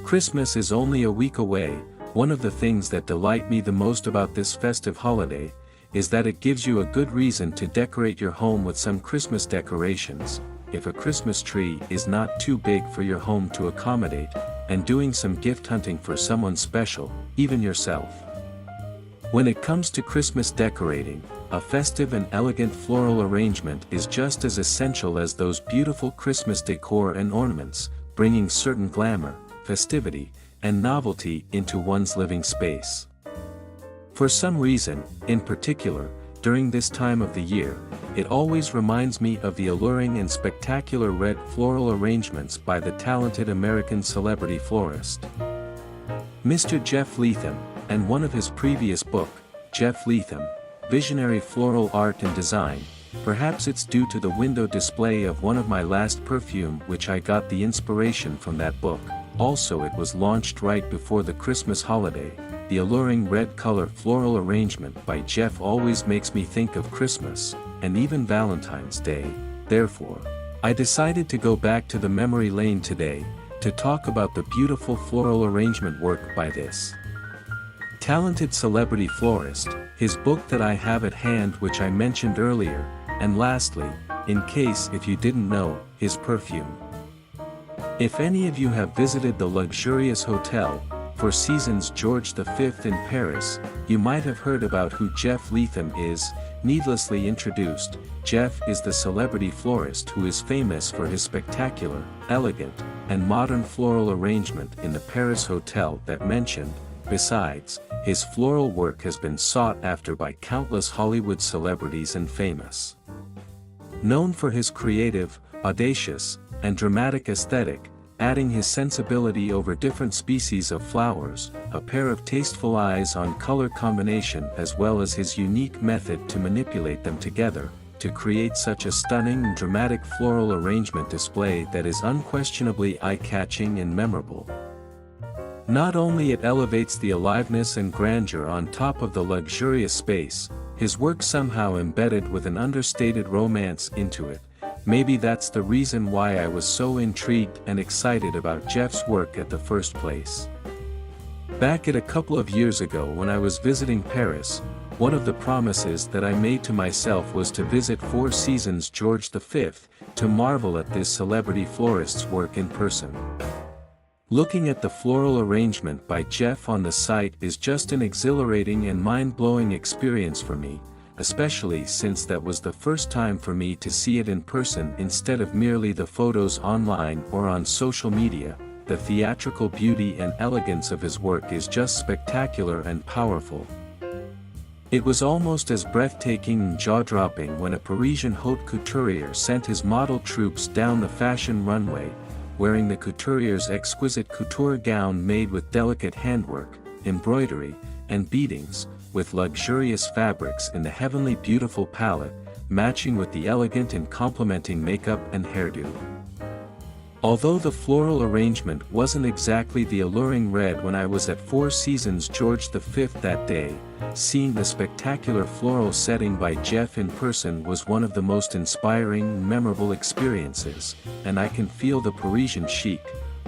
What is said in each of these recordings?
Christmas is only a week away. One of the things that delight me the most about this festive holiday is that it gives you a good reason to decorate your home with some Christmas decorations, if a Christmas tree is not too big for your home to accommodate, and doing some gift hunting for someone special, even yourself. When it comes to Christmas decorating, a festive and elegant floral arrangement is just as essential as those beautiful Christmas decor and ornaments, bringing certain glamour, festivity, and novelty into one's living space. For some reason, in particular, during this time of the year, it always reminds me of the alluring and spectacular red floral arrangements by the talented American celebrity florist, Mr. Jeff Leatham, and one of his previous book, Jeff Leatham, Visionary Floral Art and Design. Perhaps it's due to the window display of one of my last perfume which I got the inspiration from that book. Also, it was launched right before the Christmas holiday. The alluring red color floral arrangement by Jeff always makes me think of Christmas, and even Valentine's Day. Therefore, I decided to go back to the memory lane today, to talk about the beautiful floral arrangement work by this talented celebrity florist, his book that I have at hand which I mentioned earlier, and lastly, in case if you didn't know, his perfume. If any of you have visited the luxurious hotel, Four Seasons George V in Paris, you might have heard about who Jeff Leatham is. Needlessly introduced, Jeff is the celebrity florist who is famous for his spectacular, elegant, and modern floral arrangement in the Paris hotel that mentioned. Besides, his floral work has been sought after by countless Hollywood celebrities and famous. Known for his creative, audacious, and dramatic aesthetic, adding his sensibility over different species of flowers, a pair of tasteful eyes on color combination as well as his unique method to manipulate them together, to create such a stunning and dramatic floral arrangement display that is unquestionably eye-catching and memorable. Not only it elevates the aliveness and grandeur on top of the luxurious space, his work somehow embedded with an understated romance into it. Maybe that's the reason why I was so intrigued and excited about Jeff's work at the first place. Back at a couple of years ago when I was visiting Paris, one of the promises that I made to myself was to visit Four Seasons George V, to marvel at this celebrity florist's work in person. Looking at the floral arrangement by Jeff on the site is just an exhilarating and mind-blowing experience for me, especially since that was the first time for me to see it in person instead of merely the photos online or on social media. The theatrical beauty and elegance of his work is just spectacular and powerful. It was almost as breathtaking and jaw-dropping when a Parisian haute couturier sent his model troops down the fashion runway, wearing the couturier's exquisite couture gown made with delicate handwork, embroidery, and beadings, with luxurious fabrics in the heavenly beautiful palette, matching with the elegant and complementing makeup and hairdo. Although the floral arrangement wasn't exactly the alluring red when I was at Four Seasons George V that day, seeing the spectacular floral setting by Jeff in person was one of the most inspiring and memorable experiences, and I can feel the Parisian chic,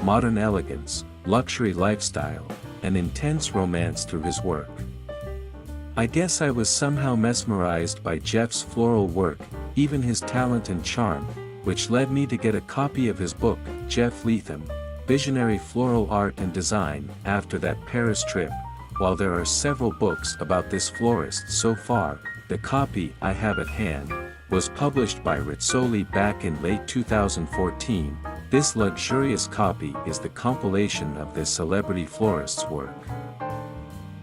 modern elegance, luxury lifestyle, and intense romance through his work. I guess I was somehow mesmerized by Jeff's floral work, even his talent and charm, which led me to get a copy of his book, Jeff Leatham, Visionary Floral Art and Design, after that Paris trip. While there are several books about this florist so far, the copy I have at hand was published by Rizzoli back in late 2014. This luxurious copy is the compilation of this celebrity florist's work,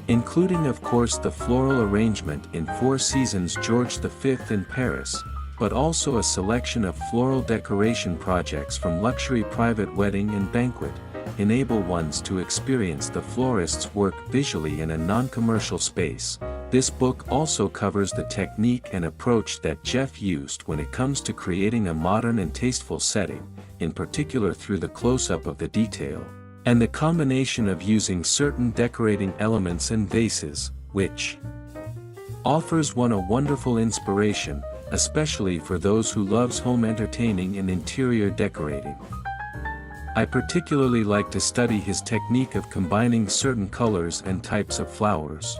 including of course the floral arrangement in Four Seasons George V in Paris, but also a selection of floral decoration projects from luxury private wedding and banquet, enable ones to experience the florist's work visually in a non-commercial space. This book also covers the technique and approach that Jeff used when it comes to creating a modern and tasteful setting, in particular through the close-up of the detail, and the combination of using certain decorating elements and vases, which offers one a wonderful inspiration, especially for those who loves home entertaining and interior decorating. I particularly like to study his technique of combining certain colors and types of flowers.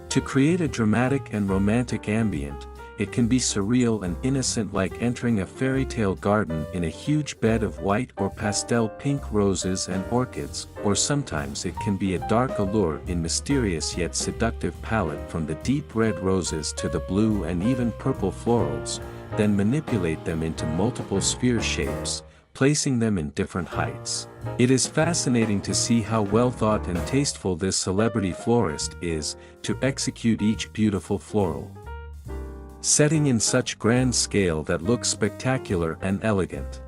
To create a dramatic and romantic ambient, it can be surreal and innocent, like entering a fairy tale garden in a huge bed of white or pastel pink roses and orchids, or sometimes it can be a dark allure in mysterious yet seductive palette, from the deep red roses to the blue and even purple florals, then manipulate them into multiple sphere shapes, placing them in different heights. It is fascinating to see how well thought and tasteful this celebrity florist is, to execute each beautiful floral setting in such grand scale that looks spectacular and elegant.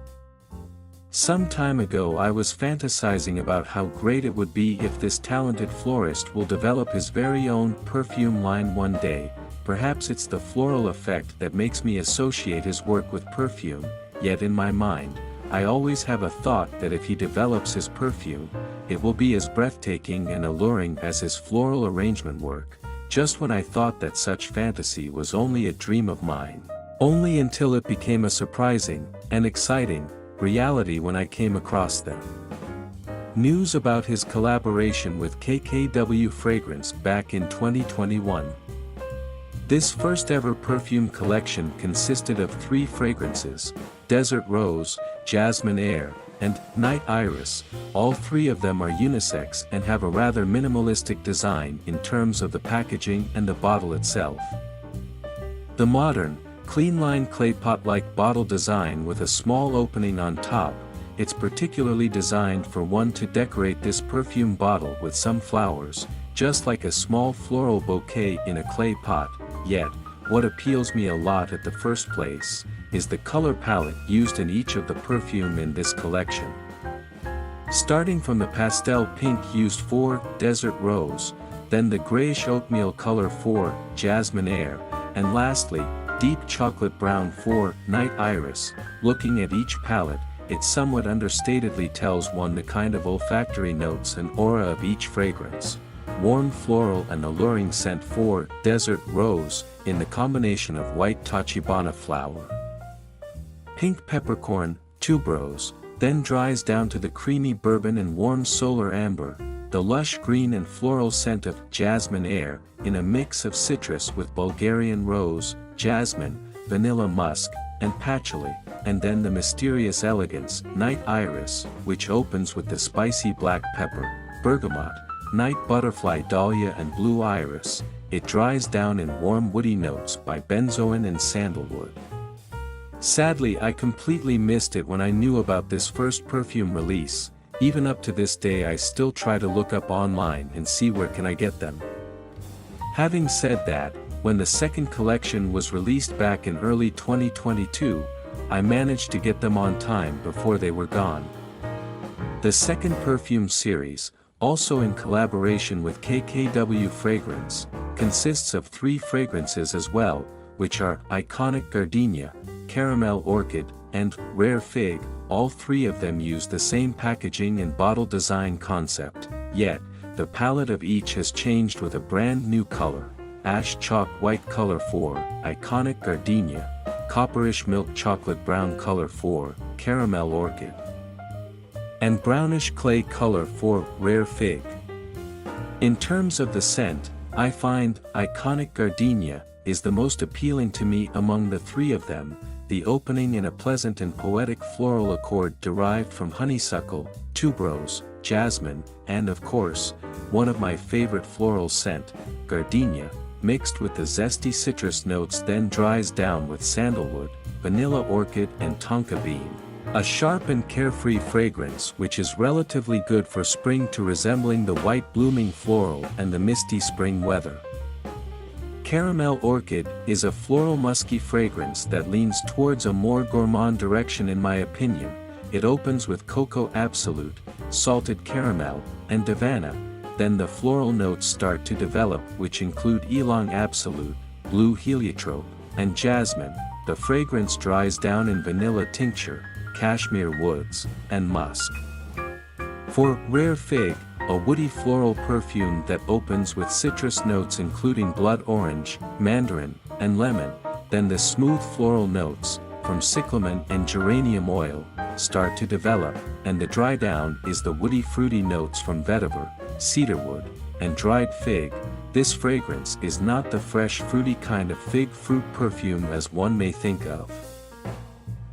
Some time ago I was fantasizing about how great it would be if this talented florist will develop his very own perfume line one day. Perhaps it's the floral effect that makes me associate his work with perfume, yet in my mind, I always have a thought that if he develops his perfume, it will be as breathtaking and alluring as his floral arrangement work. Just when I thought that such fantasy was only a dream of mine. Only until it became a surprising and exciting reality when I came across them. News about his collaboration with KKW Fragrance back in 2021. This first ever perfume collection consisted of 3 fragrances: Desert Rose, Jasmine Air, and Night Iris. All 3 of them are unisex and have a rather minimalistic design in terms of the packaging and the bottle itself. The modern, clean-line clay pot-like bottle design with a small opening on top, it's particularly designed for one to decorate this perfume bottle with some flowers, just like a small floral bouquet in a clay pot. Yet, what appeals me a lot at the first place is the color palette used in each of the perfume in this collection. Starting from the pastel pink used for Desert Rose, then the grayish oatmeal color for Jasmine Air, and lastly, deep chocolate brown for Night Iris. Looking at each palette, it somewhat understatedly tells one the kind of olfactory notes and aura of each fragrance. Warm floral and alluring scent for Desert Rose, in the combination of white tachibana flower, pink peppercorn, tuberose, then dries down to the creamy bourbon and warm solar amber, the lush green and floral scent of Jasmine Air, in a mix of citrus with Bulgarian rose, jasmine, vanilla musk, and patchouli, and then the mysterious elegance, Night Iris, which opens with the spicy black pepper, bergamot, night butterfly dahlia and blue iris. It dries down in warm woody notes by benzoin and sandalwood. Sadly, I completely missed it when I knew about this first perfume release. Even up to this day I still try to look up online and see where can I get them. Having said that, when the second collection was released back in early 2022, I managed to get them on time before they were gone. The second perfume series, also in collaboration with KKW Fragrance, consists of 3 fragrances as well, which are Iconic Gardenia, Caramel Orchid, and Rare Fig. All 3 of them use the same packaging and bottle design concept, yet, the palette of each has changed with a brand new color: ash chalk white color for Iconic Gardenia, copperish milk chocolate brown color for Caramel Orchid, and brownish clay color for Rare Fig. In terms of the scent, I find Iconic Gardenia is the most appealing to me among the 3 of them, the opening in a pleasant and poetic floral accord derived from honeysuckle, tuberose, jasmine, and of course, one of my favorite floral scent, gardenia, mixed with the zesty citrus notes, then dries down with sandalwood, vanilla orchid and tonka bean. A sharp and carefree fragrance which is relatively good for spring to resembling the white blooming floral and the misty spring weather. Caramel Orchid is a floral musky fragrance that leans towards a more gourmand direction in my opinion. It opens with Cocoa Absolute, salted caramel, and Davana, then the floral notes start to develop, which include Ylang Absolute, Blue Heliotrope, and Jasmine. The fragrance dries down in vanilla tincture, cashmere woods, and musk. For Rare Fig, a woody floral perfume that opens with citrus notes including blood orange, mandarin, and lemon, then the smooth floral notes, from cyclamen and geranium oil, start to develop, and the dry down is the woody fruity notes from vetiver, cedarwood, and dried fig. This fragrance is not the fresh fruity kind of fig fruit perfume as one may think of.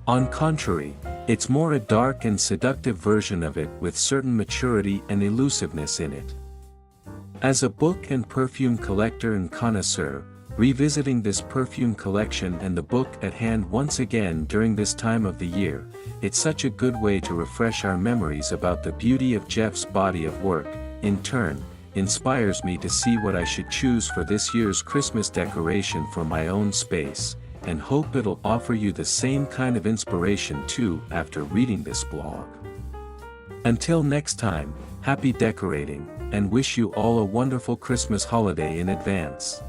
On contrary, it's more a dark and seductive version of it with certain maturity and elusiveness in it. As a book and perfume collector and connoisseur, revisiting this perfume collection and the book at hand once again during this time of the year, it's such a good way to refresh our memories about the beauty of Jeff's body of work. In turn, inspires me to see what I should choose for this year's Christmas decoration for my own space, and hope it'll offer you the same kind of inspiration too after reading this blog. Until next time, happy decorating, and wish you all a wonderful Christmas holiday in advance.